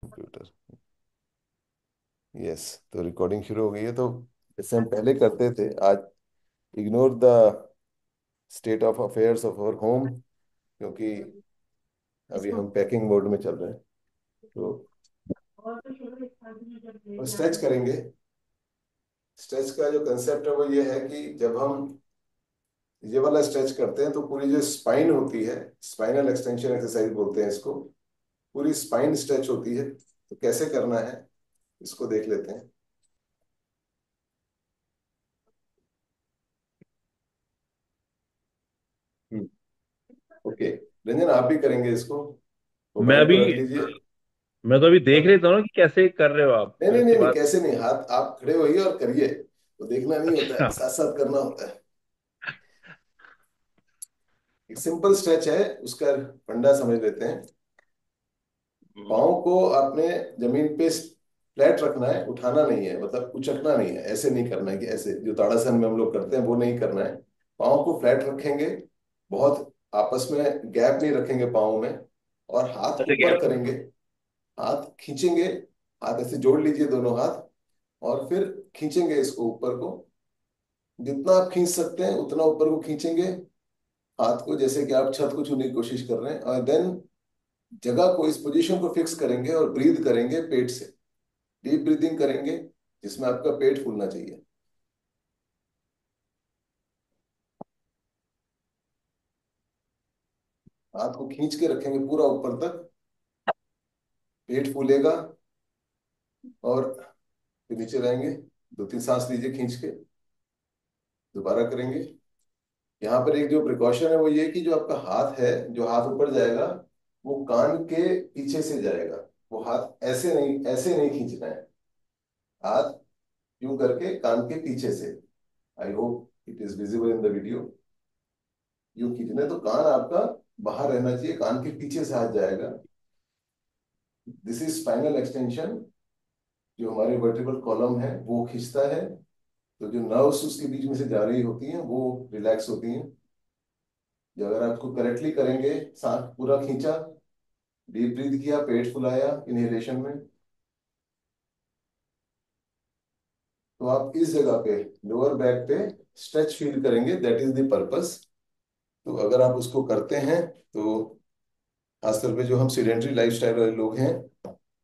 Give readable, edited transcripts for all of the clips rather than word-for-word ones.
Computer. Yes, तो recording शुरू हो गई है। तो जैसे हम पहले करते थे आज, ignore the state of affairs of our home, क्योंकि अभी हम पैकिंग मोड में चल रहे हैं। तो स्ट्रेच करेंगे। स्ट्रेच का जो कंसेप्ट है वो ये है कि जब हम ये वाला स्ट्रेच करते हैं तो पूरी जो स्पाइन होती है, स्पाइनल एक्सटेंशन एक्सरसाइज बोलते हैं इसको, पूरी स्पाइन स्ट्रेच होती है। तो कैसे करना है इसको देख लेते हैं। हम्म, ओके। रंजन, आप भी करेंगे इसको। मैं मोबाइल अभी को रख लीजिए। मैं तो अभी देख और लेता हूँ ना कि कैसे कर रहे हो आप, नहीं फिर नहीं उसके नहीं नहीं, बाद। कैसे नहीं, हाथ आप खड़े होइए और करिए। तो देखना नहीं होता है, अच्छा। साथ साथ करना होता है। एक सिंपल स्ट्रेच है, उसका फंडा समझ लेते हैं। हम्म। पाँव को आपने जमीन पे फ्लैट रखना है, उठाना नहीं है, मतलब उचकना नहीं है, ऐसे नहीं करना है कि ऐसे जो ताड़ासन में हम लोग करते हैं वो नहीं करना है। पाँव को फ्लैट रखेंगे, बहुत आपस में गैप नहीं रखेंगे पाँव में, और हाथ अच्छा, ऊपर गैप। करेंगे। हाथ खींचेंगे, हाथ ऐसे जोड़ लीजिए दोनों हाथ, और फिर खींचेंगे इसको ऊपर को। जितना आप खींच सकते हैं उतना ऊपर को खींचेंगे हाथ को, जैसे कि आप छत को छूने की कोशिश कर रहे हैं, और देन जगह को, इस पोजीशन को फिक्स करेंगे और ब्रीद करेंगे पेट से। डीप ब्रीदिंग करेंगे जिसमें आपका पेट फूलना चाहिए। हाथ को खींच के रखेंगे पूरा ऊपर तक, पेट फूलेगा, और फिर नीचे रहेंगे। दो तीन सांस लीजिए खींच के, दोबारा करेंगे। यहाँ पर एक जो प्रिकॉशन है वो ये कि जो आपका हाथ है, जो हाथ ऊपर जाएगा वो कान के पीछे से जाएगा। वो हाथ ऐसे नहीं खींचना है। हाथ यूं करके कान के पीछे से। I hope it is visible in the video. यूं खींचना है तो कान आपका बाहर रहना चाहिए, कान के पीछे से हाथ जाएगा। This is spinal extension. जो हमारे वर्टिब्रल कॉलम है वो खींचता है, तो जो नर्व्स उसके बीच में से जा रही होती हैं वो रिलैक्स होती हैं। जो अगर आपको करेक्टली करेंगे, सांस पूरा खींचा, डीप ब्रीथ किया, पेट फुलाया इनहेलेशन में, तो आप इस जगह पे, लोअर बैक पे स्ट्रेच फील करेंगे। That is the purpose. तो अगर आप उसको करते हैं तो खासतौर पे जो हम सीडेंट्री लाइफस्टाइल वाले लोग हैं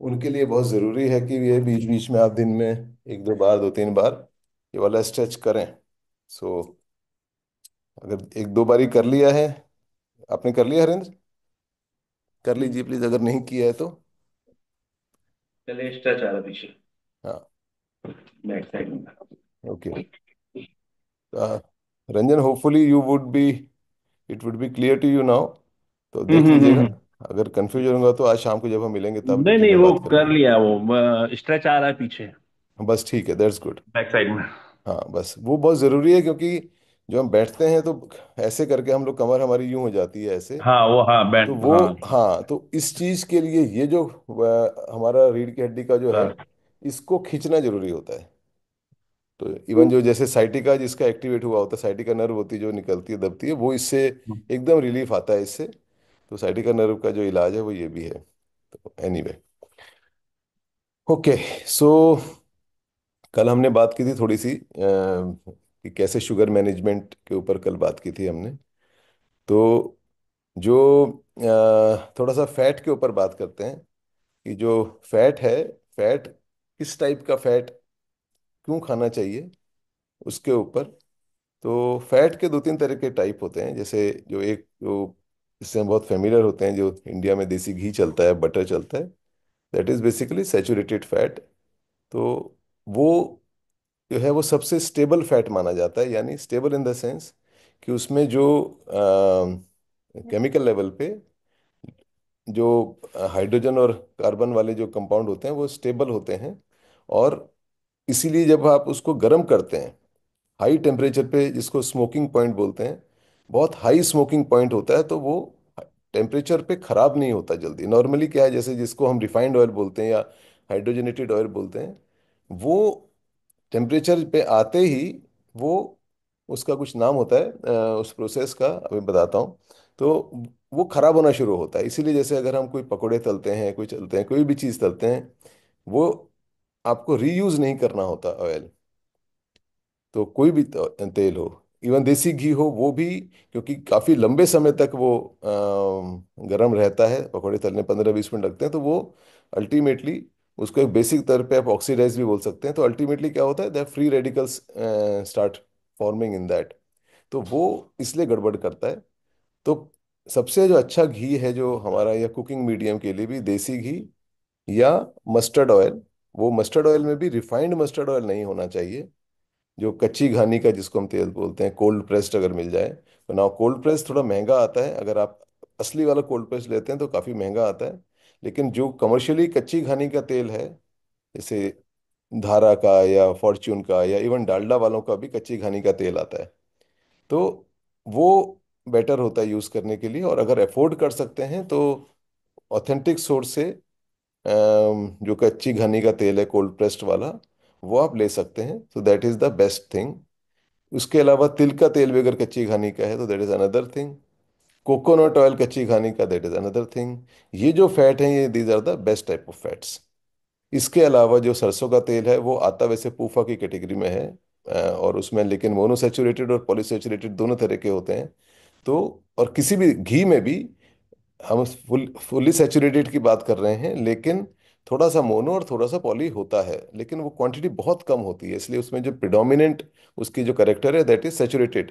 उनके लिए बहुत ज़रूरी है कि ये बीच बीच में आप दिन में एक दो बार, दो तीन बार ये वाला स्ट्रेच करें। सो अगर एक दो बारी कर लिया है, आपने कर लिया हरेंद्र, कर लीजिए प्लीज अगर नहीं किया है तो। चलिए, स्ट्रेच आ रहा पीछे, हाँ, बैक साइड में। Okay. Ranjan, hopefully you would be, it would be clear to you now. तो देख लीजिएगा। हम्म। अगर कंफ्यूज होगा तो आज शाम को जब हम मिलेंगे तब नहीं डिटेल नहीं, में वो बात कर करेंगे। लिया, वो स्ट्रेच आ रहा है पीछे, बस ठीक है, दैट्स गुड। बैक साइड में। हाँ, बस वो बहुत ज़रूरी है, क्योंकि जो हम बैठते हैं तो ऐसे करके हम लोग, कमर हमारी यूं हो जाती है ऐसे। हाँ, वो, हाँ, तो बैंड, वो, हाँ। हाँ, तो इस चीज़ के लिए ये जो हमारा रीढ़ की हड्डी का जो है, हाँ। इसको खींचना जरूरी होता है। तो इवन जो जैसे साइटिका जिसका एक्टिवेट हुआ होता है, साइटिका नर्व होती है जो निकलती है दबती है, वो इससे एकदम रिलीफ आता है इससे। तो साइटिका नर्व का जो इलाज है वो ये भी है। तो एनीवे, ओके। सो कल हमने बात की थी थोड़ी सी कि कैसे शुगर मैनेजमेंट के ऊपर कल बात की थी हमने। तो जो थोड़ा सा फैट के ऊपर बात करते हैं कि जो फैट है, फैट किस टाइप का फैट क्यों खाना चाहिए उसके ऊपर। तो फैट के दो तीन तरह के टाइप होते हैं। जैसे जो एक जो इससे हम बहुत फेमिलियर होते हैं, जो इंडिया में देसी घी चलता है, बटर चलता है, that is basically saturated fat. तो वो जो है वो सबसे स्टेबल फैट माना जाता है, यानी स्टेबल इन द सेंस कि उसमें जो केमिकल लेवल पे जो हाइड्रोजन और कार्बन वाले जो कंपाउंड होते हैं वो स्टेबल होते हैं। और इसीलिए जब आप उसको गर्म करते हैं हाई टेम्परेचर पे, जिसको स्मोकिंग पॉइंट बोलते हैं, बहुत हाई स्मोकिंग पॉइंट होता है, तो वो टेम्परेचर पे खराब नहीं होता जल्दी। नॉर्मली क्या है, जैसे जिसको हम रिफाइंड ऑयल बोलते हैं या हाइड्रोजनेटेड ऑयल बोलते हैं, वो टेम्परेचर पे आते ही वो, उसका कुछ नाम होता है उस प्रोसेस का, अभी बताता हूँ। तो वो खराब होना शुरू होता है। इसीलिए जैसे अगर हम कोई पकोड़े तलते हैं, कोई चलते हैं, कोई भी चीज़ तलते हैं, वो आपको रीयूज नहीं करना होता ऑयल। तो कोई भी तेल हो, इवन देसी घी हो, वो भी, क्योंकि काफ़ी लंबे समय तक वो गर्म रहता है, पकौड़े तलने 15-20 मिनट लगते हैं, तो वो अल्टीमेटली उसको एक बेसिक तौर पे आप ऑक्सीडाइज भी बोल सकते हैं। तो अल्टीमेटली क्या होता है, that free radicals start forming in that. तो वो इसलिए गड़बड़ करता है। तो सबसे जो अच्छा घी है जो हमारा, या कुकिंग मीडियम के लिए भी, देसी घी या मस्टर्ड ऑयल। वो मस्टर्ड ऑयल में भी रिफाइंड मस्टर्ड ऑयल नहीं होना चाहिए, जो कच्ची घानी का जिसको हम तेल बोलते हैं, कोल्ड प्रेस्ड अगर मिल जाए तो। ना कोल्ड प्रेस थोड़ा महंगा आता है, अगर आप असली वाला कोल्ड प्रेस लेते हैं तो काफ़ी महंगा आता है। लेकिन जो कमर्शियली कच्ची घानी का तेल है, जैसे धारा का या फॉर्च्यून का या इवन डालडा वालों का भी कच्ची घानी का तेल आता है, तो वो बेटर होता है यूज़ करने के लिए। और अगर अफोर्ड कर सकते हैं तो ऑथेंटिक सोर्स से जो कच्ची घानी का तेल है कोल्ड प्रेस्ड वाला, वो आप ले सकते हैं। तो that is the best thing. उसके अलावा तिल का तेल भी अगर कच्ची घानी का है तो that is another thing. Coconut oil कच्ची घानी का, दैट इज अनदर थिंग। ये जो फैट है, ये these are the best type of fats. इसके अलावा जो सरसों का तेल है, वो आता वैसे पूफा की कैटेगरी में है, और उसमें लेकिन मोनोसेचुरेटेड और पॉलीसेचुरेटेड दोनों तरह के होते हैं। तो और किसी भी घी में भी हम फुल्ली सेचुरेटेड की बात कर रहे हैं, लेकिन थोड़ा सा मोनो और थोड़ा सा पॉली होता है, लेकिन वो क्वांटिटी बहुत कम होती है। इसलिए उसमें जो प्रिडोमिनेंट उसकी जो करेक्टर है, that is saturated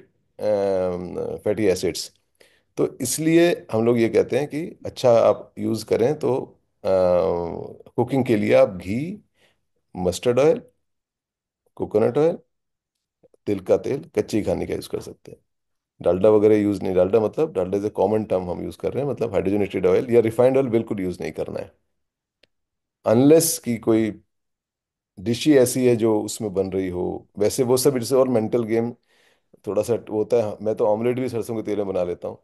fatty acids. तो इसलिए हम लोग ये कहते हैं कि अच्छा आप यूज़ करें तो कुकिंग के लिए आप घी, मस्टर्ड ऑयल, कोकोनट ऑयल, तिल का तेल, कच्ची घानी का यूज़ कर सकते हैं। डालडा वगैरह यूज़ नहीं, डालडा मतलब, Dalda is a common term हम यूज़ कर रहे हैं, मतलब हाइड्रोजनेटेड ऑयल या रिफाइंड ऑयल बिल्कुल यूज़ नहीं करना है, अनलेस कि कोई डिश ही ऐसी है जो उसमें बन रही हो। वैसे वो सब इट्स और मेंटल गेम थोड़ा सा होता है। मैं तो ऑमलेट भी सरसों के तेल में बना लेता हूँ,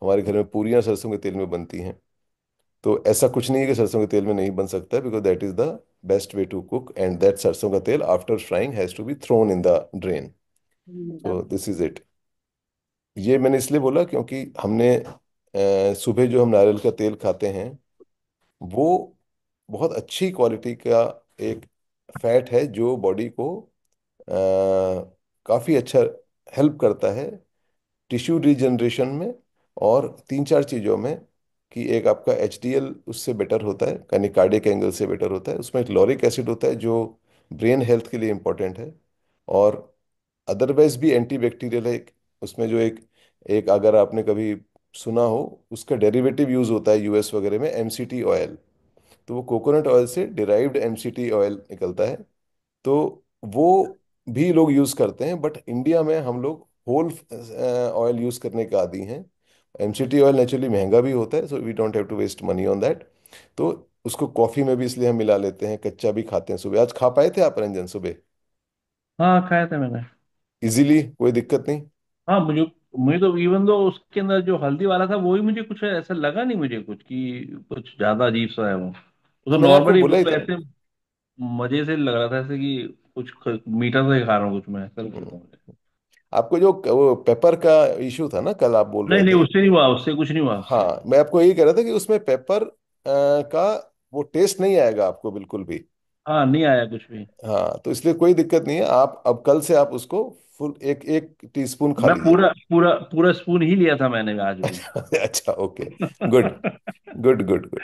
हमारे घर में पूरियां सरसों के तेल में बनती हैं। तो ऐसा कुछ नहीं है कि सरसों के तेल में नहीं बन सकता है, because that is the best way to cook, and that सरसों का तेल after frying has to be thrown in the drain. So this is it. ये मैंने इसलिए बोला क्योंकि हमने सुबह जो हम नारियल का तेल खाते हैं, वो बहुत अच्छी क्वालिटी का एक फैट है जो बॉडी को काफ़ी अच्छा हेल्प करता है टिश्यू रिजनरेशन में, और तीन चार चीज़ों में। कि एक आपका एचडीएल उससे बेटर होता है, यानी कार्डियक एंगल से बेटर होता है। उसमें एक लॉरिक एसिड होता है जो ब्रेन हेल्थ के लिए इंपॉर्टेंट है। और अदरवाइज भी एंटी बैक्टीरियल है उसमें। जो एक एक अगर आपने कभी सुना हो, उसका डेरिवेटिव यूज होता है यूएस वगैरह में, एमसीटी ऑयल। तो वो कोकोनट ऑयल से डिराइव्ड एमसीटी ऑयल निकलता है। तो वो भी लोग यूज करते हैं, बट इंडिया में हम लोग होल ऑयल यूज करने के आदी हैं। एमसीटी ऑयल नेचुरली महंगा भी होता है, so we don't have to waste money on that. तो उसको कॉफी में भी इसलिए हम मिला लेते हैं, कच्चा भी खाते हैं। सुबह आज खा पाए थे आप रंजन, सुबह हाँ, खाया था मैंने। इजीली, कोई दिक्कत नहीं? हाँ, मुझे मुझे तो इवन दो उसके अंदर जो हल्दी वाला था वो ही मुझे कुछ ऐसा लगा नहीं मुझे कुछ कि कुछ ज्यादा अजीब सा है वो तो तो मैंने आपको नॉर्मली बोला ही बिल्कुल था। ऐसे मजे से लग रहा था, ऐसे कि कुछ मीठा सा ही खा रहा हूँ कुछ, मैं ऐसा लग रहा हम्म। था मुझे। आपको जो वो पेपर का इशू था ना, कल आप बोल नहीं रहे नहीं, थे। उससे नहीं हुआ, उससे कुछ नहीं हुआ उससे। हाँ, मैं आपको यही कह रहा था कि उसमें पेपर का वो टेस्ट नहीं आएगा आपको बिल्कुल भी। हाँ, नहीं आया कुछ भी। हाँ, तो इसलिए कोई दिक्कत नहीं है। आप अब कल से आप उसको फुल एक एक टीस्पून खा मैं लीजिए। पूरा पूरा पूरा स्पून ही लिया था मैंने आज भी। अच्छा अच्छा, okay, good good good good.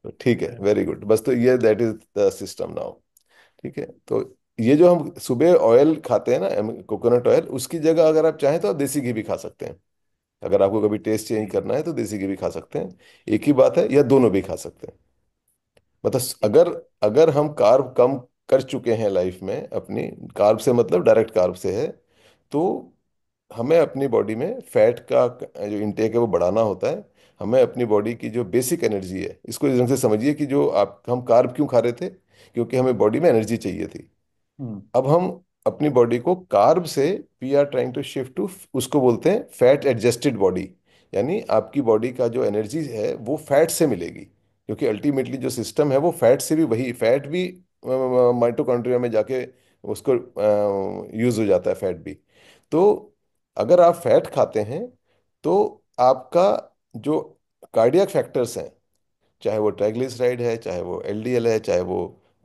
तो ठीक है, वेरी गुड। बस तो ये that is the system now. ठीक है। तो ये जो हम सुबह ऑयल खाते हैं ना, कोकोनट ऑयल, उसकी जगह अगर आप चाहें तो आप देसी घी भी खा सकते हैं। अगर आपको कभी टेस्ट चेंज ठीक है। करना है तो देसी घी भी खा सकते हैं। एक ही बात है, या दोनों भी खा सकते हैं। मतलब ठीक अगर अगर हम कार्ब कम कर चुके हैं लाइफ में अपनी, कार्ब से मतलब डायरेक्ट कार्ब से है, तो हमें अपनी बॉडी में फैट का जो इंटेक है वो बढ़ाना होता है। हमें अपनी बॉडी की जो बेसिक एनर्जी है, इसको इस ढंग से समझिए कि जो आप हम कार्ब क्यों खा रहे थे, क्योंकि हमें बॉडी में एनर्जी चाहिए थी। हम्म अब हम अपनी बॉडी को कार्ब से, we are trying to shift to, उसको बोलते हैं फैट एडजस्टेड बॉडी। यानी आपकी बॉडी का जो एनर्जी है वो फैट से मिलेगी, क्योंकि अल्टीमेटली जो सिस्टम है वो फैट से भी, वही फैट भी माइटोकॉन्ड्रिया में जाके उसको यूज हो जाता है, फैट भी। तो अगर आप फैट खाते हैं तो आपका जो कार्डियक फैक्टर्स हैं, चाहे वो ट्राइग्लिसराइड है, चाहे वो एलडीएल है, चाहे वो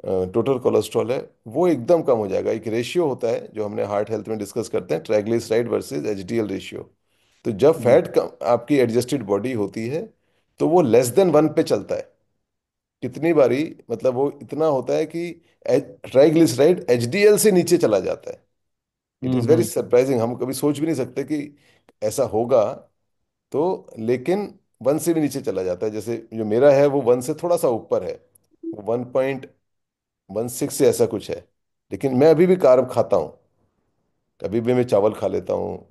टोटल कोलेस्ट्रॉल है, वो एकदम कम हो जाएगा। एक रेशियो होता है जो हमने हार्ट हेल्थ में डिस्कस करते हैं, ट्राइग्लिसराइड वर्सेस एचडीएल रेशियो। तो जब हम्म फैट कम आपकी एडजस्टेड बॉडी होती है तो वो लेस देन 1 पे चलता है। कितनी बारी, मतलब वो इतना होता है कि ट्राइग्लिसराइड एचडीएल से नीचे चला जाता है। It is very hmm surprising, हम कभी सोच भी नहीं सकते कि ऐसा होगा। तो लेकिन 1 से भी नीचे चला जाता है। जैसे जो मेरा है वो 1 से थोड़ा सा ऊपर है, वो 1.16 से ऐसा कुछ है। लेकिन मैं अभी भी कार्ब खाता हूँ, कभी भी मैं चावल खा लेता हूँ,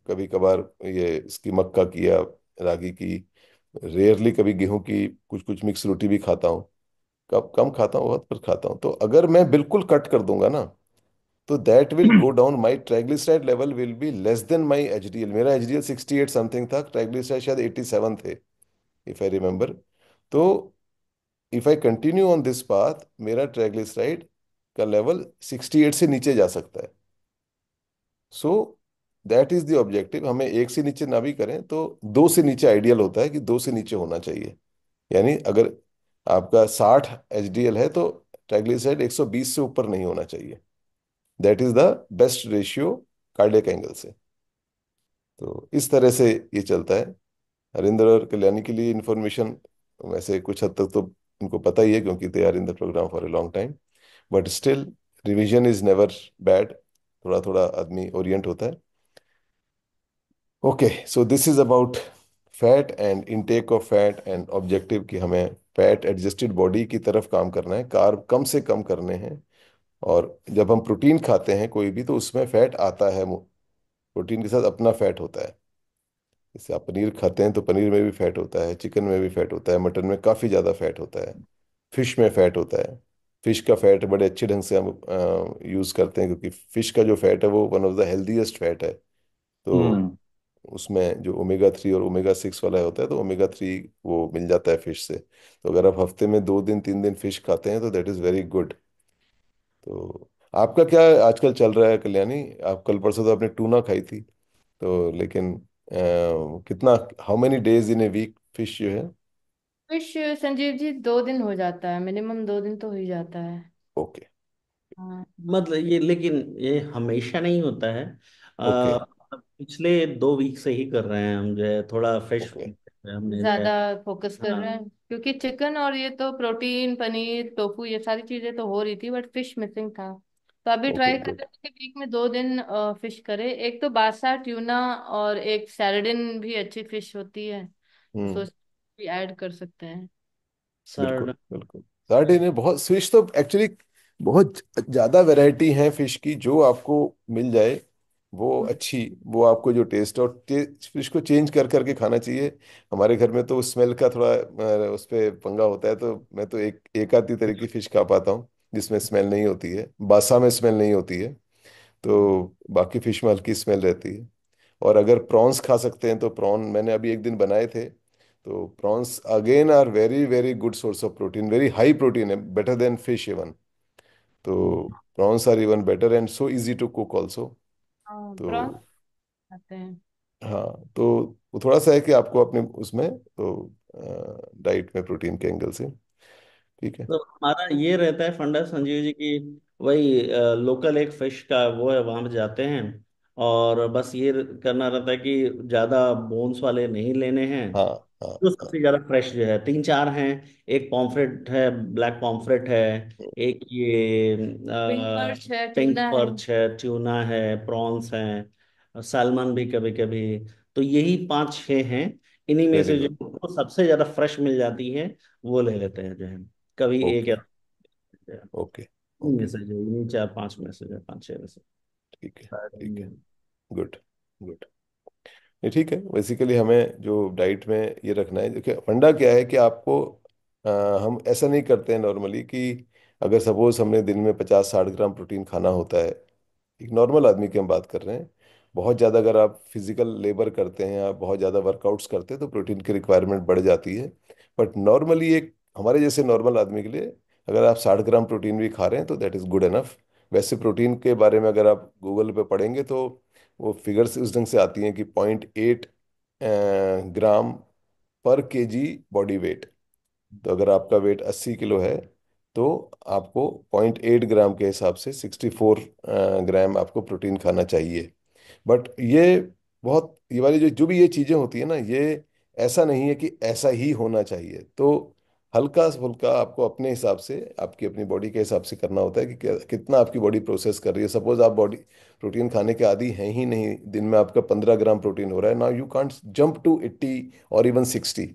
कभी कभार ये इसकी मक्का की या रागी की, रेयरली कभी गेहूं की कुछ कुछ मिक्स रोटी भी खाता हूँ। कब कम खाता हूँ, बहुत पर खाता हूँ। तो अगर मैं बिल्कुल कट कर दूंगा ना, तो that will go down, my triglyceride level will be less than my HDL. मेरा एचडीएल 68 समथिंग था, ट्राइग्लिसराइड शायद 87 थे, इफ आई रिमेम्बर। तो if I continue on this path, मेरा ट्राइग्लिसराइड का लेवल 68 से नीचे जा सकता है। So that is the objective. हमें 1 से नीचे ना भी करें तो 2 से नीचे आइडियल होता है, कि 2 से नीचे होना चाहिए। यानी अगर आपका 60 एचडीएल है तो ट्राइग्लिसराइड 120 से ऊपर नहीं होना चाहिए। That is the best ratio cardiac angle से। तो इस तरह से ये चलता है। हरिंदर और कल्याणी के लिए इंफॉर्मेशन वैसे कुछ हद तक तो उनको पता ही है, क्योंकि they are in the program for a long time. But still, revision is never bad, थोड़ा थोड़ा आदमी ओरिएंट होता है। Okay, so this is about fat and intake of fat and objective, कि हमें फैट एडजस्टेड बॉडी की तरफ काम करना है, कार्ब कम से कम करने हैं। और जब हम प्रोटीन खाते हैं कोई भी, तो उसमें फैट आता है, प्रोटीन के साथ अपना फैट होता है। जैसे आप पनीर खाते हैं तो पनीर में भी फैट होता है, चिकन में भी फैट होता है, मटन में काफ़ी ज़्यादा फैट होता है, फिश में फैट होता है। फिश का फैट बड़े अच्छे ढंग से हम यूज़ करते हैं, क्योंकि फिश का जो फैट है वो one of the healthiest fat है। तो हम्म उसमें जो ओमेगा 3 और ओमेगा 6 वाला होता है, तो ओमेगा 3 वो मिल जाता है फिश से। तो अगर आप हफ्ते में 2 दिन 3 दिन फिश खाते हैं तो दैट इज़ वेरी गुड। तो आपका क्या आजकल चल रहा है कल्याणी? आप कल परसों तो आपने टूना खाई थी, तो लेकिन कितना, how many days in a week fish जो है? फिश संजीव जी 2 दिन हो जाता है, मिनिमम 2 दिन तो हो ही जाता है। ओके। हाँ। मतलब ये, लेकिन ये हमेशा नहीं होता है। ओके। पिछले 2 वीक से ही कर रहे हैं हम, जो है थोड़ा फ्रेश ओके। हमने जो है। ज्यादा फोकस कर रहे हाँ हैं क्योंकि चिकन और ये तो प्रोटीन पनीर टोफू ये सारी चीजें तो हो रही थी, बट फिश मिसिंग था। तो अभी ओके ट्राई कर गुड। रहे थे कि वीक में 2 दिन फिश करे, एक तो बासा ट्यूना और एक सैरडिन भी अच्छी फिश होती है, तो हम्म। सोच भी ऐड कर सकते हैं। बिल्कुल सर। बिल्कुल। सार्डिन में बहुत फिश तो एक्चुअली बहुत ज़्यादा वैरायटी है फिश की, जो आपको मिल जाए वो अच्छी, वो आपको जो टेस्ट, और फिश को चेंज कर करके खाना चाहिए। हमारे घर में तो स्मेल का थोड़ा उस पे पंगा होता है, तो मैं तो एक आधी तरह की फिश खा पाता हूँ जिसमें स्मेल नहीं होती है, बासा में स्मेल नहीं होती है। तो बाकी फिश में हल्की स्मेल रहती है। और अगर प्रॉन्स खा सकते हैं तो प्रॉन मैंने अभी एक दिन बनाए थे। तो prawns again are very very good source of protein, very high protein है, बेटर देन फिश इवन। तो prawns are even better and so easy to cook also. हाँ प्रॉन्स तो खाते हैं। हाँ, तो वो थोड़ा सा है कि आपको अपने उसमें तो डाइट में प्रोटीन के एंगल से ठीक है। तो हमारा ये रहता है फंडा संजीव जी की, वही लोकल एक फिश का वो है, वहां पे जाते हैं और बस ये करना रहता है कि ज्यादा बोन्स वाले नहीं लेने हैं। हाँ हाँ जो हाँ। सबसे ज्यादा फ्रेश जो है, 3 4 हैं। एक पॉम्फ्रेट है, ब्लैक पॉम्फ्रेट है, एक ये पिंक पर्च है, पिंक ट्यूना है। पर्च है, ट्यूना है, प्रॉन्स हैं, सैल्मन भी कभी कभी। तो यही 5 6 हैं। इन्हीं में वेरी से जो गुड। हमको सबसे ज्यादा फ्रेश मिल जाती है वो ले लेते हैं जो है। कभी एक या ओके। दो है। ओके। इनमें ओके। से जो इन्हीं 4 5 में से जो 5 6 में से ठीक है। शायद ठीक है। इनमें। गुड। गुड। ये ठीक है। बेसिकली हमें जो डाइट में ये रखना है, देखिए फंडा क्या है कि आपको हम ऐसा नहीं करते हैं नॉर्मली कि अगर सपोज हमने दिन में 50 60 ग्राम प्रोटीन खाना होता है, एक नॉर्मल आदमी की हम बात कर रहे हैं। बहुत ज़्यादा अगर आप फिजिकल लेबर करते हैं या बहुत ज़्यादा वर्कआउट्स करते हैं तो प्रोटीन की रिक्वायरमेंट बढ़ जाती है। बट नॉर्मली एक हमारे जैसे नॉर्मल आदमी के लिए, अगर आप 60 ग्राम प्रोटीन भी खा रहे हैं तो दैट इज़ गुड इनफ। वैसे प्रोटीन के बारे में अगर आप गूगल पे पढ़ेंगे तो वो फिगर्स उस ढंग से आती हैं कि 0.8 ग्राम पर केजी बॉडी वेट। तो अगर आपका वेट 80 किलो है तो आपको 0.8 ग्राम के हिसाब से 64 ग्राम आपको प्रोटीन खाना चाहिए। बट ये वाली जो जो भी ये चीजें होती है ना, ये ऐसा नहीं है कि ऐसा ही होना चाहिए। तो हल्का फुल्का आपको अपने हिसाब से, आपकी अपनी बॉडी के हिसाब से करना होता है कि कितना आपकी बॉडी प्रोसेस कर रही है। सपोज आप बॉडी प्रोटीन खाने के आदी हैं ही नहीं, दिन में आपका 15 ग्राम प्रोटीन हो रहा है, now you can't jump to 80 और इवन 60।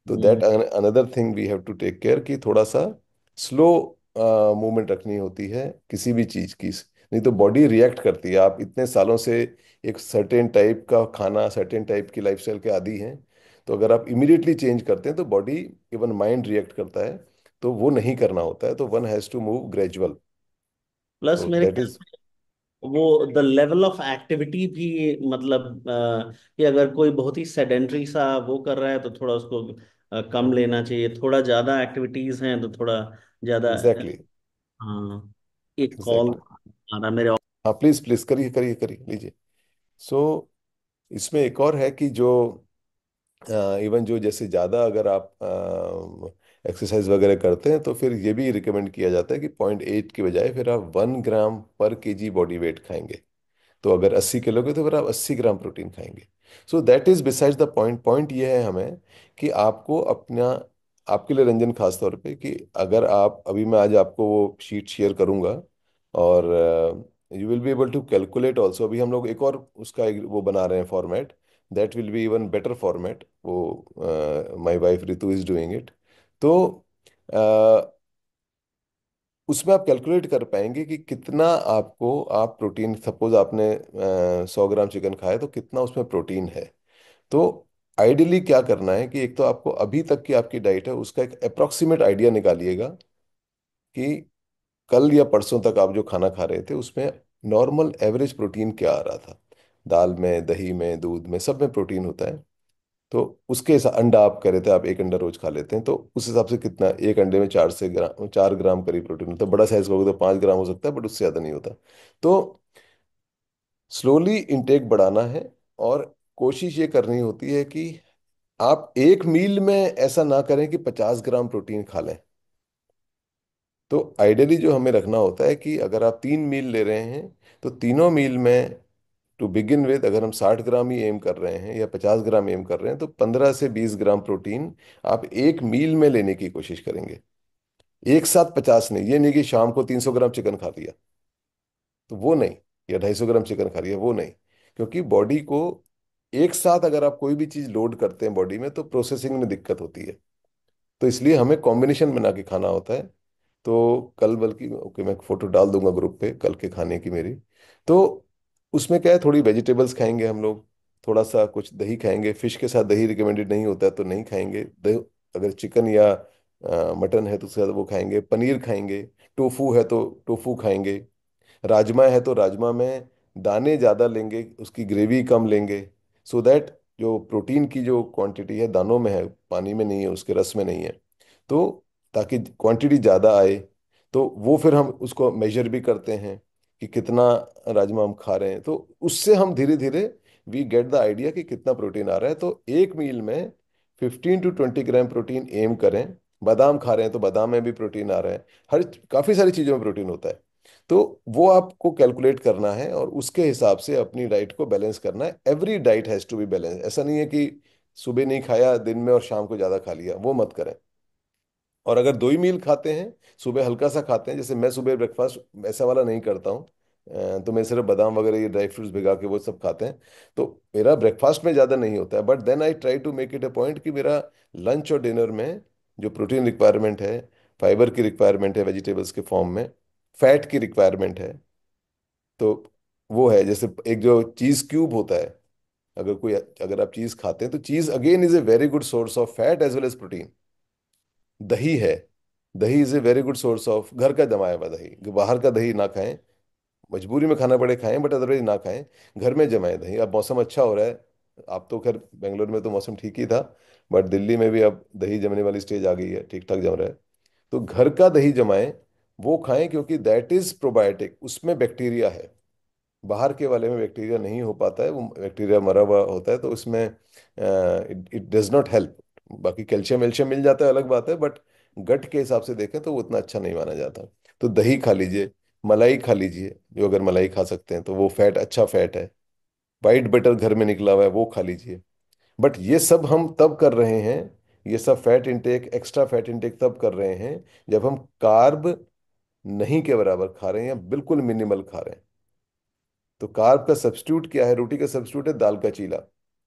तो that hmm. Another thing we have to take care कि थोड़ा सा स्लो मूवमेंट रखनी होती है किसी भी चीज की। नहीं तो बॉडी रिएक्ट करती है। आप इतने सालों से एक सर्टेन टाइप का खाना, सर्टेन टाइप की लाइफस्टाइल के आदी हैं, तो अगर आप इमीडिएटली चेंज करते हैं तो बॉडी, इवन माइंड रिएक्ट करता है। तो वो नहीं करना होता है, तो one has to move gradual. Plus तो मेरे दैट ख्याल इज से वो द लेवल ऑफ एक्टिविटी भी, मतलब कि अगर कोई बहुत ही सेडेंटरी सा वो कर रहा है तो थोड़ा उसको कम लेना चाहिए, थोड़ा ज्यादा एक्टिविटीज हैं तो थोड़ा ज्यादा। एग्जैक्टली। हाँ, एक कॉल एग्जैक्टली। आ रहा मेरे। हाँ प्लीज प्लीज, करिए करिए करिए, लीजिए। सो इसमें एक और है कि जो इवन जो जैसे ज़्यादा अगर आप एक्सरसाइज वगैरह करते हैं तो फिर ये भी रिकमेंड किया जाता है कि 0.8 की बजाय फिर आप 1 ग्राम पर केजी बॉडी वेट खाएंगे। तो अगर 80 किलो के तो फिर आप 80 ग्राम प्रोटीन खाएंगे। So that is besides the point. Point ये है हमें कि आपको अपना, आपके लिए रंजन, खास तौर पे कि अगर आप अभी, मैं आज आपको वो शीट शेयर करूंगा और you will be able to calculate also. अभी हम लोग एक और उसका वो बना रहे हैं format, that will be even better format. वो my wife Ritu is doing it. तो उसमें आप कैलकुलेट कर पाएंगे कि कितना आपको, आप प्रोटीन, सपोज आपने 100 ग्राम चिकन खाया तो कितना उसमें प्रोटीन है। तो आइडियली क्या करना है कि एक तो आपको अभी तक की आपकी डाइट है उसका एक अप्रोक्सीमेट आइडिया निकालिएगा कि कल या परसों तक आप जो खाना खा रहे थे उसमें नॉर्मल एवरेज प्रोटीन क्या आ रहा था। दाल में, दही में, दूध में, सब में प्रोटीन होता है। तो उसके हिसाब, अंडा आप कह रहे थे, आप एक अंडा रोज खा लेते हैं, तो उस हिसाब से कितना, एक अंडे में 4 ग्राम करीब प्रोटीन होता है। बड़ा साइज का होगा तो 5 ग्राम हो सकता है, बट उससे ज़्यादा नहीं होता। तो स्लोली इंटेक बढ़ाना है और कोशिश ये करनी होती है कि आप एक मील में ऐसा ना करें कि 50 ग्राम प्रोटीन खा लें। तो आइडियली जो हमें रखना होता है कि अगर आप 3 मील ले रहे हैं तो तीनों मील में, टू बिगिन विद, अगर हम 60 ग्राम ही एम कर रहे हैं या 50 ग्राम एम कर रहे हैं तो 15 से 20 ग्राम प्रोटीन आप एक मील में लेने की कोशिश करेंगे। एक साथ 50 नहीं, ये नहीं कि शाम को 300 ग्राम चिकन खा लिया तो वो नहीं, या 250 ग्राम चिकन खा लिया वो नहीं। क्योंकि बॉडी को एक साथ अगर आप कोई भी चीज़ लोड करते हैं बॉडी में तो प्रोसेसिंग में दिक्कत होती है। तो इसलिए हमें कॉम्बिनेशन बना के खाना होता है। तो कल, बल्कि ओके, मैं फोटो डाल दूंगा ग्रुप पे कल के खाने की मेरी। तो उसमें क्या है, थोड़ी वेजिटेबल्स खाएंगे हम लोग, थोड़ा सा कुछ दही खाएंगे। फिश के साथ दही रिकमेंडेड नहीं होता है तो नहीं खाएंगे दही। अगर चिकन या मटन है तो उसके साथ वो खाएंगे। पनीर खाएंगे। टोफू है तो टोफू खाएंगे। राजमा है तो राजमा में दाने ज़्यादा लेंगे, उसकी ग्रेवी कम लेंगे, सो दैट जो प्रोटीन की जो क्वांटिटी है दानों में है, पानी में नहीं है, उसके रस में नहीं है। तो ताकि क्वांटिटी ज़्यादा आए, तो वो फिर हम उसको मेजर भी करते हैं कि कितना राजमा हम खा रहे हैं। तो उससे हम धीरे धीरे वी गेट द आइडिया कि कितना प्रोटीन आ रहा है। तो एक मील में 15 to 20 ग्राम प्रोटीन एम करें। बादाम खा रहे हैं तो बादाम में भी प्रोटीन आ रहा है। हर, काफ़ी सारी चीज़ों में प्रोटीन होता है। तो वो आपको कैलकुलेट करना है और उसके हिसाब से अपनी डाइट को बैलेंस करना है। Every diet has to be balance. ऐसा नहीं है कि सुबह नहीं खाया दिन में और शाम को ज़्यादा खा लिया, वो मत करें। और अगर 2 ही मील खाते हैं, सुबह हल्का सा खाते हैं, जैसे मैं सुबह ब्रेकफास्ट ऐसा वाला नहीं करता हूँ, तो मैं सिर्फ बादाम वगैरह ये ड्राई फ्रूट्स भिगा के वो सब खाते हैं। तो मेरा ब्रेकफास्ट में ज़्यादा नहीं होता है, but then I try to make it a point कि मेरा लंच और डिनर में जो प्रोटीन रिक्वायरमेंट है, फाइबर की रिक्वायरमेंट है वेजिटेबल्स के फॉर्म में, फैट की रिक्वायरमेंट है, तो वो है। जैसे एक जो चीज़ क्यूब होता है, अगर आप चीज़ खाते हैं तो cheese again is a very good source of fat as well as protein. दही है, dahi is a very good source of, घर का जमाया हुआ दही, बाहर का दही ना खाएं। मजबूरी में खाना पड़े खाएं, बट अदरवाइज ना खाएं। घर में जमाए दही। अब मौसम अच्छा हो रहा है, आप तो खैर बेंगलोर में तो मौसम ठीक ही था, बट दिल्ली में भी अब दही जमने वाली स्टेज आ गई है, ठीक ठाक जम रहा है। तो घर का दही जमाएं, वो खाएं, क्योंकि दैट इज प्रोबायोटिक, उसमें बैक्टीरिया है। बाहर के वाले में बैक्टीरिया नहीं हो पाता है, वो बैक्टीरिया मरा हुआ होता है, तो उसमें इट डज नॉट हेल्प। बाकी कैल्शियम वेल्शियम मिल जाता है अलग बात है, बट गट के हिसाब से देखें तो वो उतना अच्छा नहीं माना जाता। तो दही खा लीजिए, मलाई खा लीजिए, जो अगर मलाई खा सकते हैं तो वो फैट अच्छा फैट है। वाइट बटर घर में निकला हुआ है वो खा लीजिए। बट ये सब हम तब कर रहे हैं, ये सब fat intake, extra fat intake तब कर रहे हैं जब हम कार्ब नहीं के बराबर खा रहे हैं या बिल्कुल मिनिमल खा रहे हैं। तो कार्ब का सब्स्टिट्यूट क्या है? रोटी का सब्स्टिट्यूट है दाल का चीला।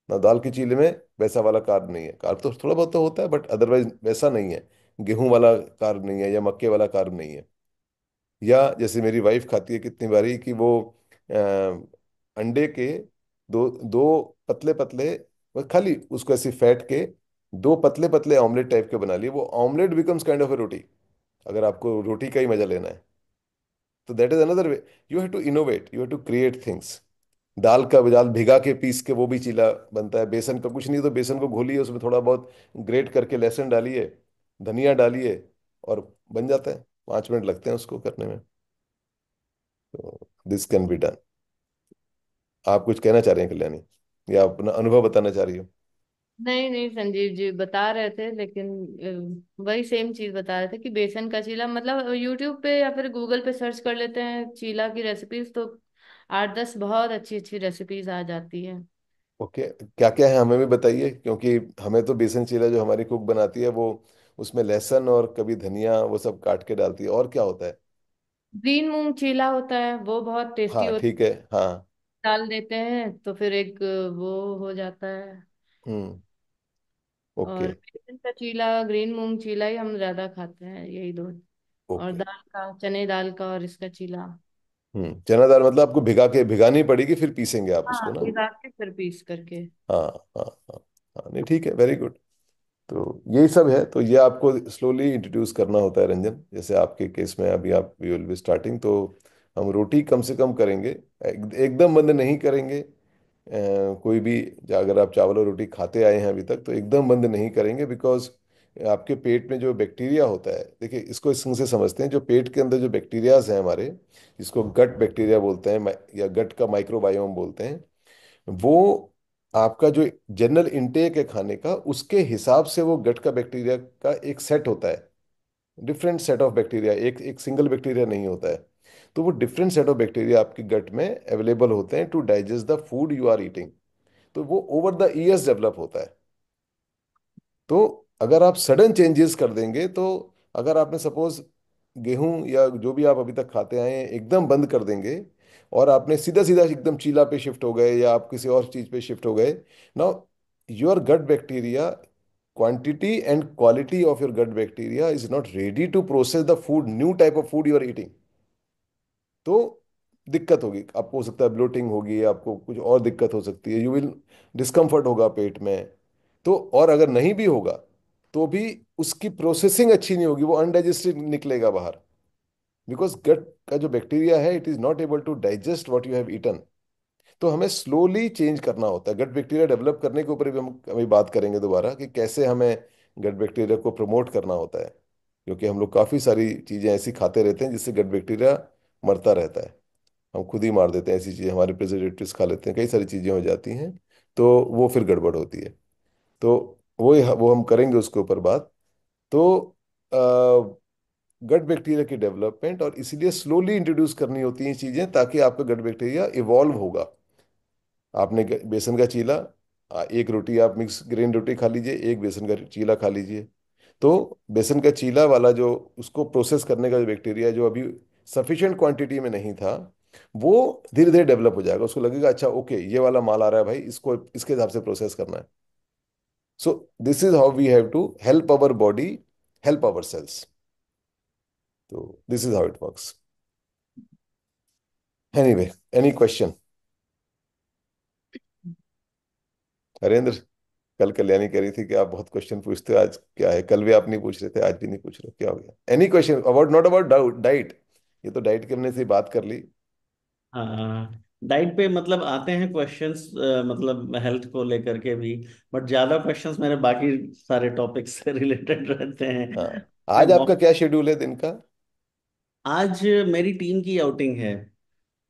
ना दाल के चीले में वैसा वाला कार्ब नहीं है, कार्ब तो थोड़ा बहुत तो होता है बट अदरवाइज वैसा नहीं है। गेहूं वाला कार्ब नहीं है या मक्के वाला कार्ब नहीं है। या जैसे मेरी वाइफ खाती है कितनी बारी कि वो अंडे के दो दो पतले पतले, वो खाली उसको ऐसे फैट के दो पतले पतले ऑमलेट टाइप के बना लिए, वो omelette becomes kind of a roti, अगर आपको रोटी का ही मजा लेना है। तो that is another way. You have to innovate, you have to create things. दाल भिगा के पीस के वो भी चीला बनता है। बेसन का कुछ नहीं, तो बेसन को घोलिए, उसमें थोड़ा बहुत ग्रेट करके लहसुन डालिए, धनिया डालिए, और बन जाता है। 5 मिनट लगते हैं उसको करने में। तो दिस कैन बी डन। आप कुछ कहना चाह रहे हैं कल्याणी, या अपना अनुभव बताना चाह रही हो? नहीं नहीं, संजीव जी बता रहे थे, लेकिन वही सेम चीज बता रहे थे कि बेसन का चीला, मतलब यूट्यूब पे या फिर गूगल पे सर्च कर लेते हैं चीला की रेसिपीज, तो 8-10 बहुत अच्छी अच्छी रेसिपीज आ जाती है। ओके, क्या क्या है हमें भी बताइए, क्योंकि हमें तो बेसन चीला जो हमारी कुक बनाती है वो उसमें लहसुन और कभी धनिया वो सब काट के डालती है। और क्या होता है? ग्रीन मूंग चीला होता है, वो बहुत टेस्टी हाँ होता ठीक है, हाँ। है, डाल देते हैं तो फिर एक वो हो जाता है। हम्म। और ओके। बेसन का चीला, ग्रीन मूंग चीला ही हम ज्यादा खाते हैं, यही दो। और ओके। दाल का, चने दाल का और इसका चीला। चना दाल मतलब आपको भिगानी पड़ेगी, फिर पीसेंगे आप हाँ, उसको ना? भिगा के फिर पीस करके। हाँ हाँ हाँ। हाँ नहीं ठीक है, वेरी गुड। तो यही सब है। तो ये आपको स्लोली इंट्रोड्यूस करना होता है रंजन, जैसे आपके केस में अभी आप वी विल बी स्टार्टिंग। तो हम रोटी कम से कम करेंगे, एकदम बंद नहीं करेंगे। कोई भी, अगर आप चावल और रोटी खाते आए हैं अभी तक तो एकदम बंद नहीं करेंगे, बिकॉज आपके पेट में जो बैक्टीरिया होता है, देखिए इसको इस ढंग से समझते हैं, जो पेट के अंदर जो बैक्टीरियाज हैं हमारे, जिसको गट बैक्टीरिया बोलते हैं, या गट का माइक्रोबायोम बोलते हैं, वो आपका जो जनरल इनटेक है खाने का, उसके हिसाब से वो गट का बैक्टीरिया का एक सेट होता है। डिफरेंट सेट ऑफ बैक्टीरिया, एक एक सिंगल बैक्टीरिया नहीं होता है। तो वो डिफरेंट सेट ऑफ बैक्टीरिया आपके गट में अवेलेबल होते हैं to digest the food you are eating. तो वो ओवर द ईयर्स डेवलप होता है। तो अगर आप सडन चेंजेस कर देंगे, तो अगर आपने सपोज गेहूं या जो भी आप अभी तक खाते आए हैं एकदम बंद कर देंगे, और आपने सीधा सीधा एकदम चीला पे शिफ्ट हो गए या आप किसी और चीज पे शिफ्ट हो गए, now your gut bacteria, quantity and quality of your gut bacteria is not ready to process the food, new type of food you are eating. तो दिक्कत होगी आपको, हो सकता है ब्लोटिंग होगी, आपको कुछ और दिक्कत हो सकती है, यू विल डिस्कम्फर्ट होगा पेट में। तो और अगर नहीं भी होगा तो भी उसकी प्रोसेसिंग अच्छी नहीं होगी, वो अनडाइजेस्टेड निकलेगा बाहर। बिकॉज गट का जो बैक्टीरिया है it is not able to digest what you have eaten. तो हमें स्लोली चेंज करना होता है। गट बैक्टीरिया डेवलप करने के ऊपर भी हम अभी बात करेंगे दोबारा, कि कैसे हमें गट बैक्टीरिया को प्रमोट करना होता है, क्योंकि हम लोग काफ़ी सारी चीज़ें ऐसी खाते रहते हैं जिससे गट बैक्टीरिया मरता रहता है। हम खुद ही मार देते हैं ऐसी चीज़ें, हमारे प्रिजर्वेटिव्स खा लेते हैं, कई सारी चीज़ें हो जाती हैं। तो वो फिर गड़बड़ होती है। तो वो हम करेंगे उसके ऊपर बात। तो गट बैक्टीरिया की डेवलपमेंट, और इसीलिए स्लोली इंट्रोड्यूस करनी होती हैं चीज़ें, ताकि आपका गट बैक्टीरिया इवॉल्व होगा। आपने बेसन का चीला, एक रोटी आप मिक्स ग्रेन रोटी खा लीजिए, एक बेसन का चीला खा लीजिए। तो बेसन का चीला वाला जो उसको प्रोसेस करने का जो बैक्टीरिया जो अभी सफिशिएंट क्वांटिटी में नहीं था, वो धीरे धीरे डेवलप हो जाएगा। उसको लगेगा अच्छा ओके ये वाला माल आ रहा है भाई, इसको इसके हिसाब से प्रोसेस करना है। So this is how we have to help our body, help our cells. तो this is how it works. Anyway, any question? Harendra, कल कल्याणी कह रही थी कि आप बहुत क्वेश्चन पूछते हो, आज क्या है? कल भी आप नहीं पूछ रहे थे, आज भी नहीं पूछ रहे, क्या हो गया? Any question about, not about diet? ये तो डाइट की हमने से बात कर ली। हाँ, डाइट पे मतलब आते हैं क्वेश्चंस, मतलब हेल्थ को लेकर के भी। बट ज्यादा क्वेश्चंस मेरे बाकी सारे टॉपिक्स से रिलेटेड रहते हैं। हाँ, मैं आज आपका क्या शेड्यूल है दिन का? आज मेरी टीम की आउटिंग है।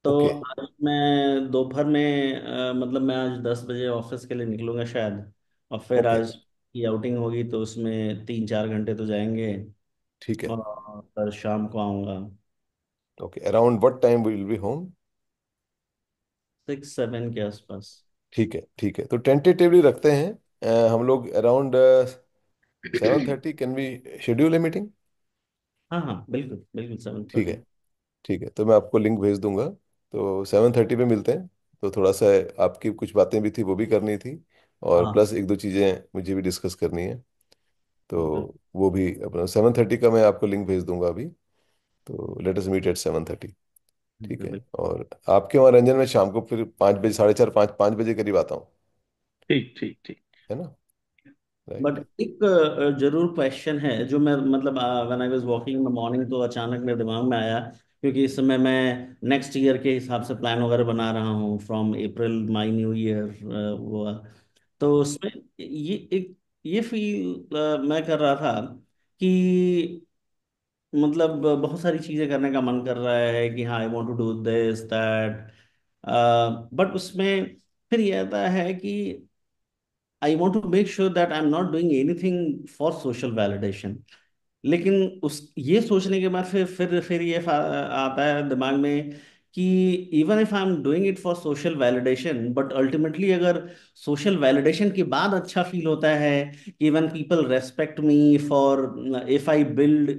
तो ओके। आज मैं दोपहर में मतलब मैं आज 10 बजे ऑफिस के लिए निकलूंगा शायद। और फिर ओके। आज की आउटिंग होगी तो उसमें 3-4 घंटे तो जाएंगे। ठीक है। और फिर शाम को आऊँगा। Okay, around what time will be home? 6-7 के आसपास। ठीक है, ठीक है, तो टेंटेटिवली रखते हैं हम लोग around 7:30। Can we schedule a meeting? हाँ हाँ, बिल्कुल बिल्कुल, सेवन ठीक है, थर्टी ठीक है, तो मैं आपको लिंक भेज दूंगा। तो 7:30 पे मिलते हैं। तो थोड़ा सा आपकी कुछ बातें भी थी, वो भी करनी थी, और हाँ, प्लस एक दो चीज़ें मुझे भी डिस्कस करनी है। तो बिल्कुल। वो भी अपना 7:30 का मैं आपको लिंक भेज दूंगा अभी। तो लेट अस मीट एट 7:30। ठीक बिल्कुल है। बिल्कुल। और आपके वहाँ रंजन में शाम को फिर 5 बजे, 4:30, 5 बजे करीब आता हूँ। ठीक ठीक ठीक। है ना? But right. एक जरूर क्वेश्चन है जो मैं मतलब when I was walking in the morning तो अचानक मेरे दिमाग में आया, क्योंकि इस समय मैं नेक्स्ट ईयर के हिसाब से प्लान वगैरह बना रहा हूँ, from April my new year वो। तो उसमें ये एक ये फील मैं कर रहा था कि मतलब बहुत सारी चीजें करने का मन कर रहा है कि हाँ, I want to do this that. But उसमें फिर ये आता है कि I want to make sure that I am not doing anything for social validation. लेकिन उस ये सोचने के बाद फिर ये आता है दिमाग में कि even if I am doing it for social validation, but ultimately अगर सोशल वैलिडेशन के बाद अच्छा फील होता है, even people respect me for, if I build,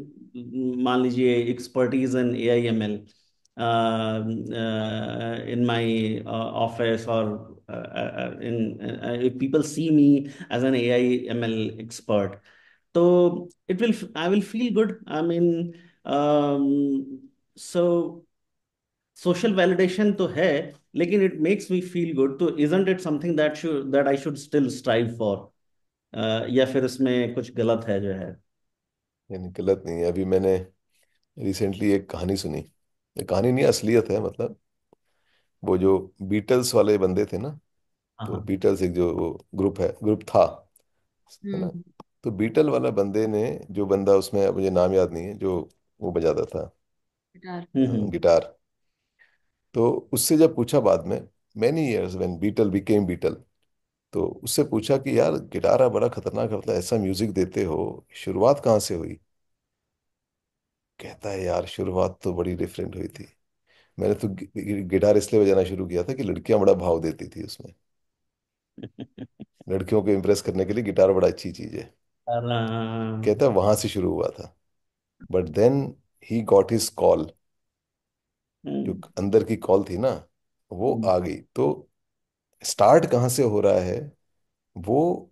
मान लीजिए expertise in A I am L in my office, or if people see me as an AI ML expert, so I will feel good. I mean, so social validation तो है, लेकिन it makes me feel good, तो isn't it something that I should still strive for? या फिर इसमें कुछ गलत है जो है? यानी गलत नहीं है। अभी मैंने रिसेंटली एक कहानी सुनी। ये कहानी नहीं, असलियत है मतलब। वो जो बीटल्स वाले बंदे थे ना, हाँ तो हाँ। बीटल्स एक जो ग्रुप था, है ना? हम्म। तो बीटल वाला बंदे ने, जो बंदा उसमें, मुझे नाम याद नहीं है, जो वो बजाता था गिटार। हम्म। गिटार। तो उससे जब पूछा बाद में, many years when Beatle became Beatle, तो उससे पूछा कि यार गिटार आप बड़ा खतरनाक होता है, ऐसा म्यूजिक देते हो, शुरुआत कहाँ से हुई? कहता है यार शुरुआत तो बड़ी डिफरेंट हुई थी। मैंने तो गिटार इसलिए बजाना शुरू किया था कि लड़कियां बड़ा भाव देती थी उसमें। लड़कियों को इम्प्रेस करने के लिए गिटार बड़ा अच्छी चीज है। कहता है वहां से शुरू हुआ था। But then he got his call. जो हम्म, अंदर की कॉल थी ना, वो हम्म, आ गई। तो स्टार्ट कहाँ से हो रहा है वो,